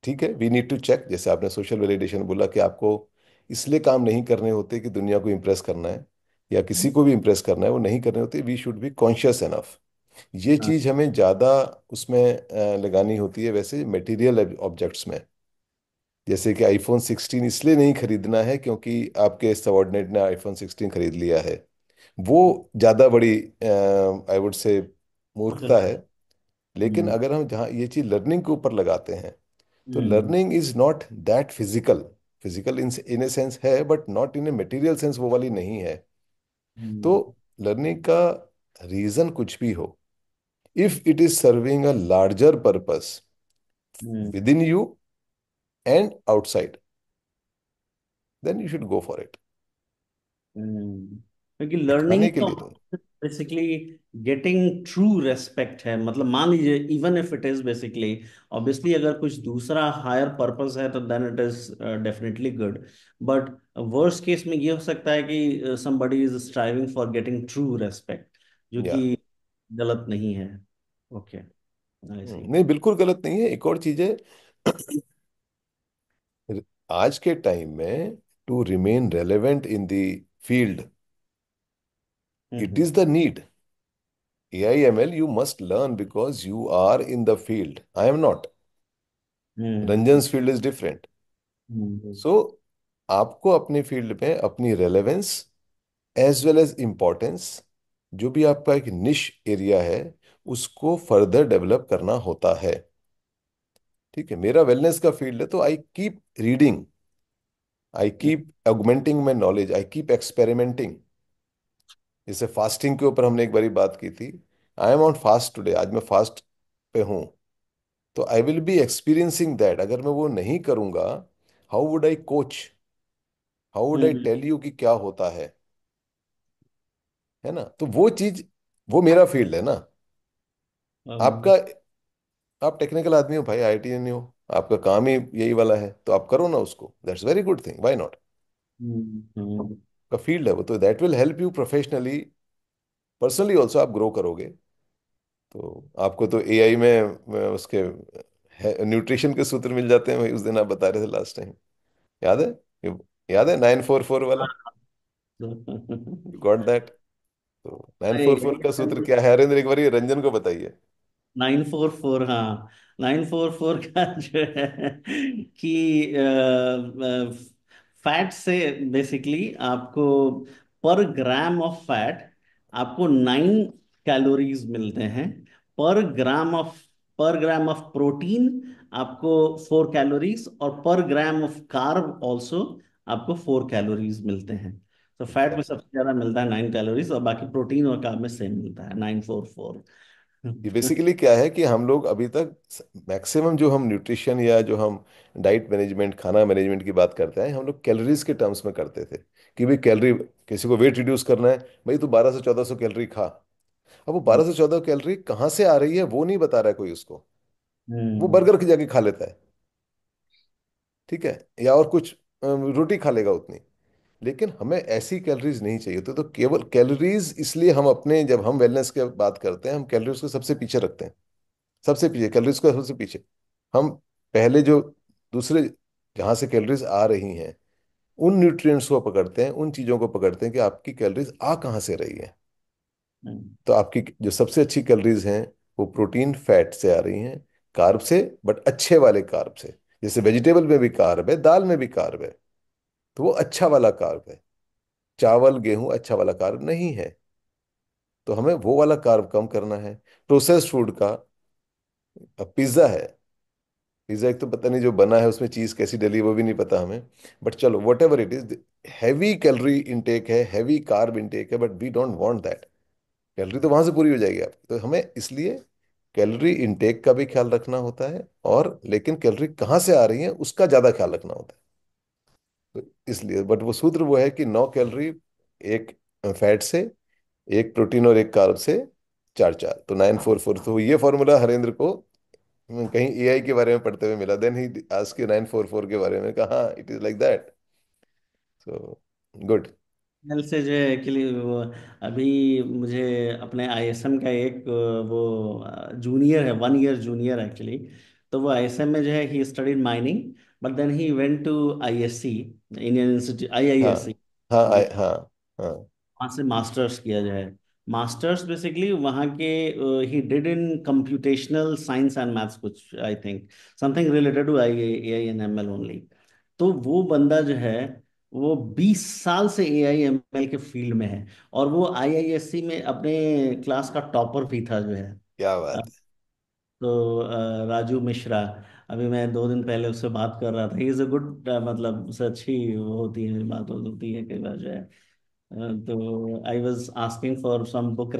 ठीक है, वी नीड टू चेक। जैसे आपने सोशल वैलिडेशन बोला कि आपको इसलिए काम नहीं करने होते कि दुनिया को इम्प्रेस करना है या किसी को भी इम्प्रेस करना है, वो नहीं करने होते। We should be conscious enough. ये हाँ, चीज हमें ज्यादा उसमें लगानी होती है वैसे मटेरियल ऑब्जेक्ट्स में। जैसे कि iPhone 16 इसलिए नहीं खरीदना है क्योंकि आपके सबॉर्डिनेट ने iPhone 16 खरीद लिया है। वो ज्यादा बड़ी, आई वुड से, मूर्खता है। लेकिन हम्म, अगर हम जहाँ ये चीज लर्निंग के ऊपर लगाते हैं, तो hmm, learning is not that physical. Physical in a sense है, but not in a material sense, वो वाली नहीं है। तो हम्म, लर्निंग का रीजन कुछ भी हो, if it is serving a larger purpose hmm, with in you and outside, then you should go for it. Hmm. क्योंकि लर्निंग दिखाने के तो लिए नहीं। बेसिकली गेटिंग ट्रू रेस्पेक्ट है। मतलब मान लीजिए even if it is basically, obviously अगर कुछ दूसरा हायर पर्पस है तो then it is definitely good. But worst case में ये हो सकता है कि somebody is striving for getting true respect, जो या कि गलत नहीं है। Okay, I see. नहीं, बिल्कुल गलत नहीं है। एक और चीज है, आज के टाइम में to remain relevant in the field, it hmm, is the need. AIML you must learn because you are in the field. I am not. Hmm, Ranjan's field is different. Hmm, So आपको अपनी field में अपनी relevance as well as importance, जो भी आपका एक निश area है, उसको फर्दर डेवलप करना होता है। ठीक है, मेरा वेलनेस का फील्ड है, तो I keep reading, I keep augmenting my knowledge, I keep experimenting. जैसे फास्टिंग के ऊपर हमने एक बारी बात की थी। I am on fast today, आज मैं फास्ट पे हूँ। तो I will be experiencing that. अगर मैं वो नहीं करूंगा, how would I coach, how would I hmm. Tell you कि क्या होता है ना? तो वो चीज, वो मेरा फील्ड है ना। हम्म। आपका, आप टेक्निकल आदमी हो भाई, आईटी नहीं हो, आपका काम ही यही वाला है, तो आप करो ना उसको, that's very good thing, why not? Hmm. का फील्ड है वो, तो that will help you professionally, personally also आप ग्रो करोगे। तो आपको तो एआई में उसके न्यूट्रिशन के सूत्र मिल जाते हैं भाई, उस दिन आप बता रहे थे लास्ट टाइम, याद है? ये- याद है 944 वाला? You got that? तो नाइन अरे फोर फोर का सूत्र क्या है हरेंद्र, एक बार ये रंजन को बताइए। 944, हाँ। 944 का जो है कि फैट से बेसिकली आपको पर ग्राम ऑफ फैट आपको 9 कैलोरीज मिलते हैं। पर ग्राम ऑफ पर ग्राम ऑफ प्रोटीन आपको 4 कैलोरीज, और पर ग्राम ऑफ कार्ब ऑल्सो आपको 4 कैलोरीज मिलते हैं। तो फैट में एग्जैक्टली। सबसे ज्यादा मिलता है 9 कैलोरीज, और बाकी प्रोटीन और कार्ब में सेम मिलता है 944। ये बेसिकली क्या है कि हम लोग अभी तक मैक्सिमम जो हम न्यूट्रिशन या जो हम डाइट मैनेजमेंट, खाना मैनेजमेंट की बात करते हैं, हम लोग कैलोरीज के टर्म्स में करते थे कि भाई कैलोरी, किसी को वेट रिड्यूस करना है, भाई तू 1200 1400 कैलोरी खा। अब वो 1200 1400 कैलोरी कहाँ से आ रही है वो नहीं बता रहा है कोई उसको, वो हम्म। बर्गर की जाके खा लेता है, ठीक है, या और कुछ रोटी खा लेगा उतनी। लेकिन हमें ऐसी कैलोरीज नहीं चाहिए होती। तो केवल कैलोरीज, इसलिए हम अपने, जब हम वेलनेस की बात करते हैं, हम कैलोरीज को सबसे पीछे रखते हैं, सबसे पीछे कैलोरीज को सबसे पीछे। हम पहले जो दूसरे, जहां से कैलोरीज आ रही हैं, उन न्यूट्रिएंट्स को पकड़ते हैं, उन चीजों को पकड़ते हैं कि आपकी कैलोरीज आ कहाँ से रही है। हम्म। तो आपकी जो सबसे अच्छी कैलोरीज हैं, वो प्रोटीन फैट से आ रही हैं, कार्ब से, बट अच्छे वाले कार्ब से। जैसे वेजिटेबल में भी कार्ब है, दाल में भी कार्ब है, तो वो अच्छा वाला कार्ब है। चावल गेहूं अच्छा वाला कार्ब नहीं है, तो हमें वो वाला कार्ब कम करना है। प्रोसेस्ड फूड का, अब पिज्ज़ा है, पिज्ज़ा एक तो पता नहीं जो बना है उसमें चीज़ कैसी डली है, वो भी नहीं पता हमें, बट चलो whatever it is, heavy calorie intake है, हैवी कार्ब इंटेक है, but we don't want that. Calorie तो वहां से पूरी हो जाएगी आपकी, तो हमें इसलिए कैलोरी इंटेक का भी ख्याल रखना होता है, और लेकिन कैलोरी कहाँ से आ रही है उसका ज़्यादा ख्याल रखना होता है। तो इसलिए, बट वो सूत्र वो है कि 9 कैलोरी एक फैट से, एक प्रोटीन और एक कार्ब से, 4 4, तो 944। तो ये फॉर्मूला हरेंद्र को कहीं एआई के बारे में पढ़ते हुए मिला, देन ही आस्क्ड 944 के बारे में, कहा हाँ it is like that. So good. L से जो है एक्चुअली वो, अभी मुझे अपने आईएसएम का एक वो जूनियर है, 1 ईयर जूनियर एक्चुअली। तो वो आईएसएम में जो है ही studied mining, but then he went to ISC, Indian Institute, हाँ आईआईएससी। हाँ हाँ हाँ। वहाँ से मास्टर्स किया जाए। मास्टर्स बेसिकली वहाँ के ही did in computational science and maths, कुछ I think something related to I AI and ML only. तो वो बंदा जो है वो 20 साल से एआई एमएल के फील्ड में है, और वो आईआईएससी में अपने क्लास का टॉपर भी था जो है। क्या अ, बात है। तो राजू मिश्रा, अभी मैं 2 दिन पहले उससे बात कर रहा था। ही इज अ गुड, मतलब उससे अच्छी वो होती है, बात होती है कई बार जो है। तो I was asking for some book,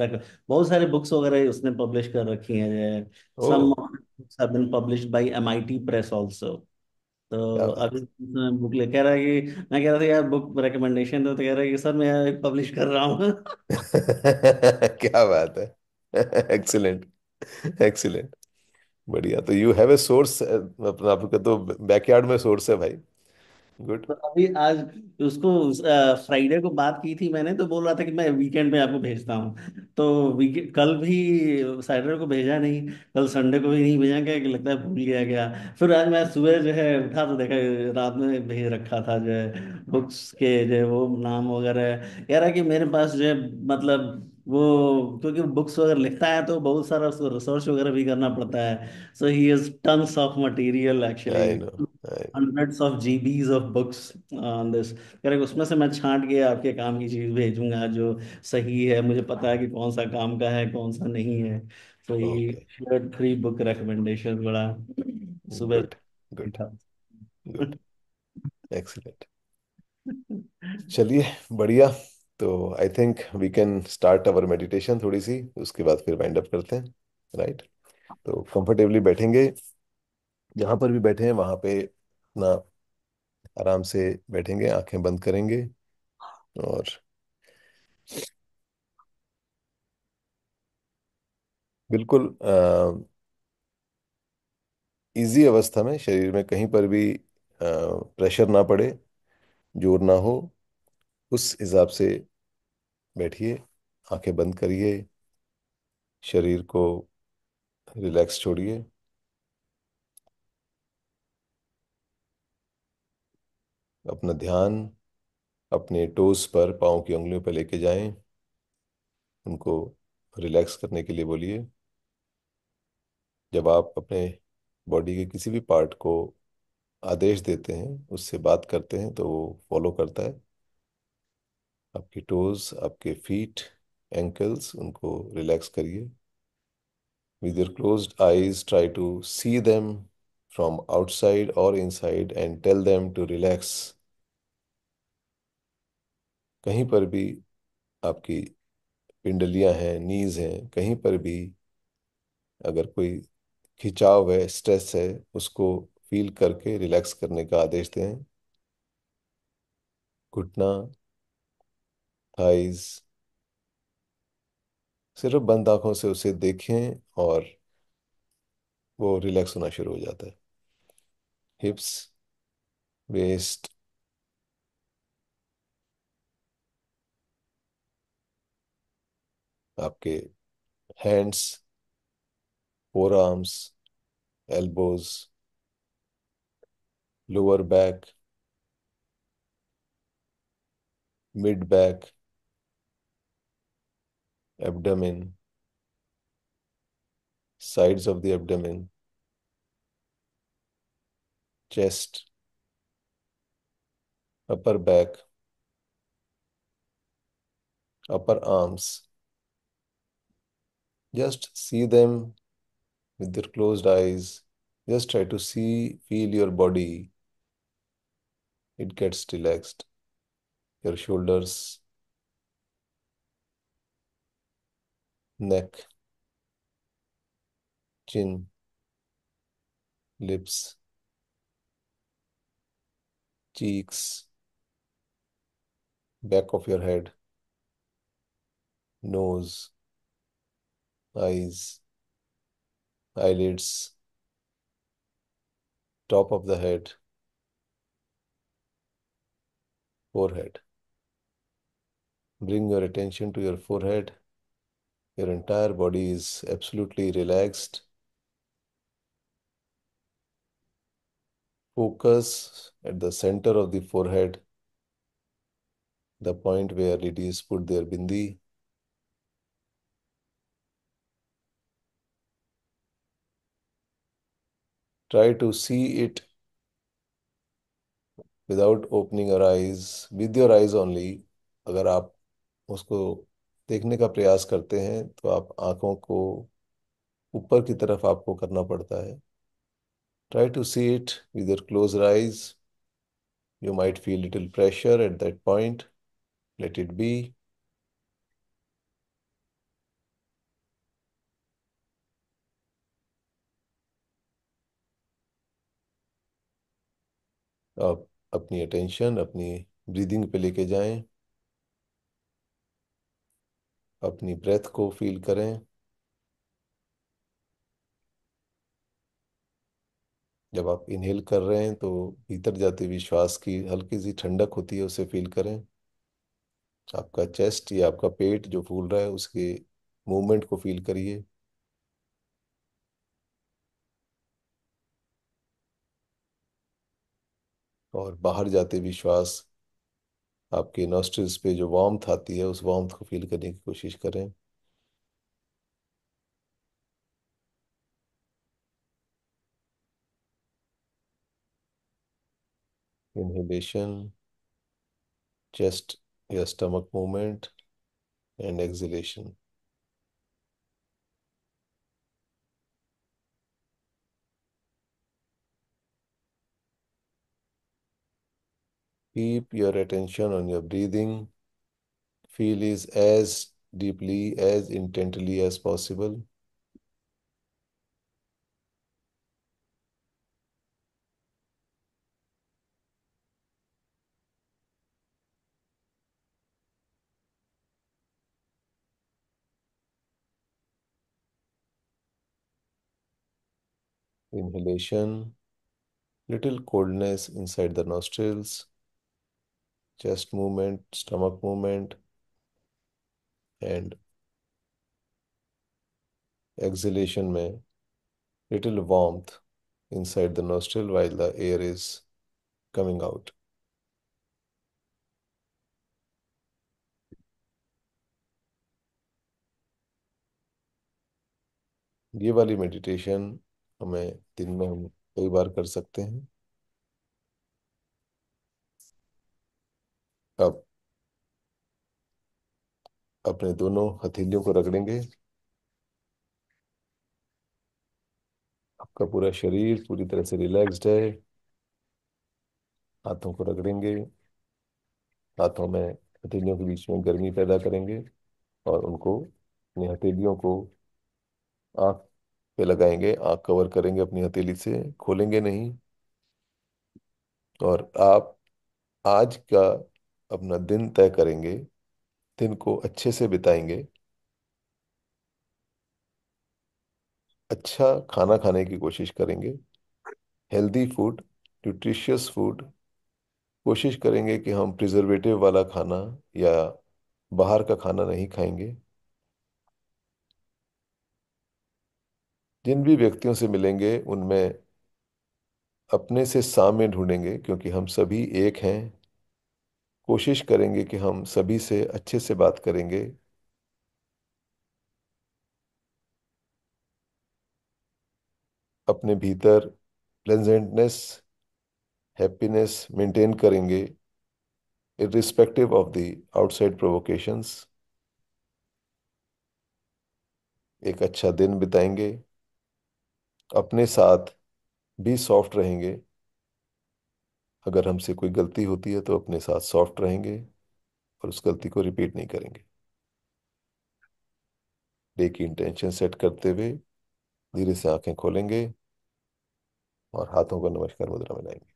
बहुत सारे बुक्स वगैरह उसने पब्लिश कर रखी हैं। Oh, some books have been published by MIT press also. क्या तो अभी बात उसने बुक ले कह रहा है कि, मैं कह रहा था यार बुक रिकमेंडेशन दो, तो कह रहा है कि सर मैं पब्लिश कर रहा हूँ। है। क्या बात है। एक्सीलेंट, एक्सीलेंट, बढ़िया। तो यू हैव ए सोर्स, अपना आपका तो बैकयार्ड में सोर्स है भाई। गुड। तो अभी आज उसको फ्राइडे को बात की थी मैंने, तो बोल रहा था कि मैं वीकेंड पे आपको भेजता हूँ। तो वीकेंड कल भी सैटरडे को भेजा नहीं, कल संडे को भी नहीं भेजा, क्या कि लगता है भूल गया गया। फिर आज मैं सुबह जो है उठा तो देखा रात में भेज रखा था जो है बुक्स के जो है वो नाम वगैरह। कह रहा है कि मेरे पास जो है मतलब वो, क्योंकि बुक्स वगैरह लिखता है तो बहुत सारा उसको रिसर्च वगैरह भी करना पड़ता है। So he has tons of material actually, I know, I know. Hundreds of GBs of books on this. Correct, उसमें से मैं छांट के आपके काम की चीज भेजूंगा जो सही है, मुझे पता है कि कौन सा काम का है कौन सा नहीं है। तो ये ओके, शेयर्ड 3 बुक रिकमेंडेशन बड़ा सुबह गुड, गुड, था। Good, excellent. चलिए, बढ़िया। तो I think we can start our meditation थोड़ी सी, उसके बाद फिर वाइंड अप करते हैं, राइट? तो कंफर्टेबली बैठेंगे, जहां पर भी बैठे हैं वहां पे अपना आराम से बैठेंगे, आंखें बंद करेंगे और बिल्कुल इजी अवस्था में, शरीर में कहीं पर भी प्रेशर ना पड़े, जोर ना हो, उस हिसाब से बैठिए, आंखें बंद करिए, शरीर को रिलैक्स छोड़िए। अपना ध्यान अपने टोस पर, पाँव की उंगलियों पर लेके जाएं, उनको रिलैक्स करने के लिए बोलिए। जब आप अपने बॉडी के किसी भी पार्ट को आदेश देते हैं, उससे बात करते हैं, तो वो फॉलो करता है। आपकी टोज, आपके फीट, एंकल्स, उनको रिलैक्स करिए। With your closed eyes, try to see them from outside or inside and tell them to relax. कहीं पर भी आपकी पिंडलियां हैं, नीज हैं, कहीं पर भी अगर कोई खिंचाव है, स्ट्रेस है, उसको फील करके रिलैक्स करने का आदेश दें। घुटना, थाइज, सिर्फ बंद आंखों से उसे देखें और वो रिलैक्स होना शुरू हो जाता है। हिप्स, वेस्ट, आपके hands, four arms, elbows, lower back, mid back, abdomen, sides of the abdomen, chest, upper back, upper arms. Just see them with your closed eyes. Just try to see, feel your body. It gets relaxed. Your shoulders, neck, chin, lips, cheeks, back of your head, nose, eyes, eyelids, top of the head, forehead. Bring your attention to your forehead. Your entire body is absolutely relaxed. Focus at the center of the forehead, the point where ladies put their bindi. Try to see it without opening your eyes, with your eyes only. अगर आप उसको देखने का प्रयास करते हैं तो आप आंखों को ऊपर की तरफ आपको करना पड़ता है। Try to see it with your closed eyes. You might feel little pressure at that point. Let it be. आप अपनी अटेंशन अपनी ब्रीदिंग पे लेके जाएं, अपनी ब्रेथ को फील करें। जब आप इनहेल कर रहे हैं तो भीतर जाते हुए श्वास की हल्की सी ठंडक होती है, उसे फील करें। आपका चेस्ट या आपका पेट जो फूल रहा है, उसके मूवमेंट को फील करिए। और बाहर जाते हुए श्वास, आपके नॉस्ट्रिल्स पे जो वार्मथ आती है, उस वार्मथ को फील करने की कोशिश करें। इनहेलेशन, चेस्ट या stomach movement, and exhalation. Keep your attention on your breathing. Feel is as deeply, as intently as possible. Inhalation, little coldness inside the nostrils, chest movement, stomach movement, and exhalation में little warmth inside the nostril while the air is coming out. ये वाली meditation हमें दिन में हम कई बार कर सकते हैं। अब अपने दोनों हथेलियों को रगड़ेंगे। आपका पूरा शरीर पूरी तरह से रिलैक्स्ड है। हाथों को रगड़ेंगे। हाथों में हथेलियों के बीच में गर्मी पैदा करेंगे और उनको अपनी हथेलियों को आँख पे लगाएंगे। आँख कवर करेंगे अपनी हथेली से, खोलेंगे नहीं। और आप आज का अपना दिन तय करेंगे। दिन को अच्छे से बिताएंगे। अच्छा खाना खाने की कोशिश करेंगे। Healthy food, nutritious food. कोशिश करेंगे कि हम प्रिजर्वेटिव वाला खाना या बाहर का खाना नहीं खाएंगे। जिन भी व्यक्तियों से मिलेंगे उनमें अपने से साम्य ढूंढेंगे, क्योंकि हम सभी एक हैं। कोशिश करेंगे कि हम सभी से अच्छे से बात करेंगे। अपने भीतर प्लेजेंटनेस, हैप्पीनेस मेंटेन करेंगे, irrespective of the outside provocations. एक अच्छा दिन बिताएंगे। अपने साथ भी सॉफ्ट रहेंगे। अगर हमसे कोई गलती होती है तो अपने साथ सॉफ्ट रहेंगे और उस गलती को रिपीट नहीं करेंगे। डे की इंटेंशन सेट करते हुए धीरे से आंखें खोलेंगे और हाथों को नमस्कार मुद्रा में लाएंगे।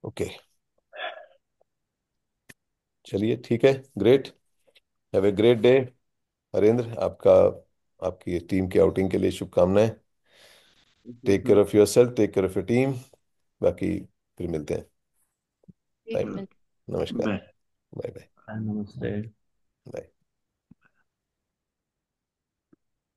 ओके, चलिए ठीक है। Great. Have a great day. Harendra, आपका आपकी टीम की आउटिंग के लिए शुभकामनाएं। Take care of your self, take care of your team. बाकी फिर मिलते हैं ठीक टाइम। है। नमस्कार। बाय। Bye bye. नमस्ते। बाय।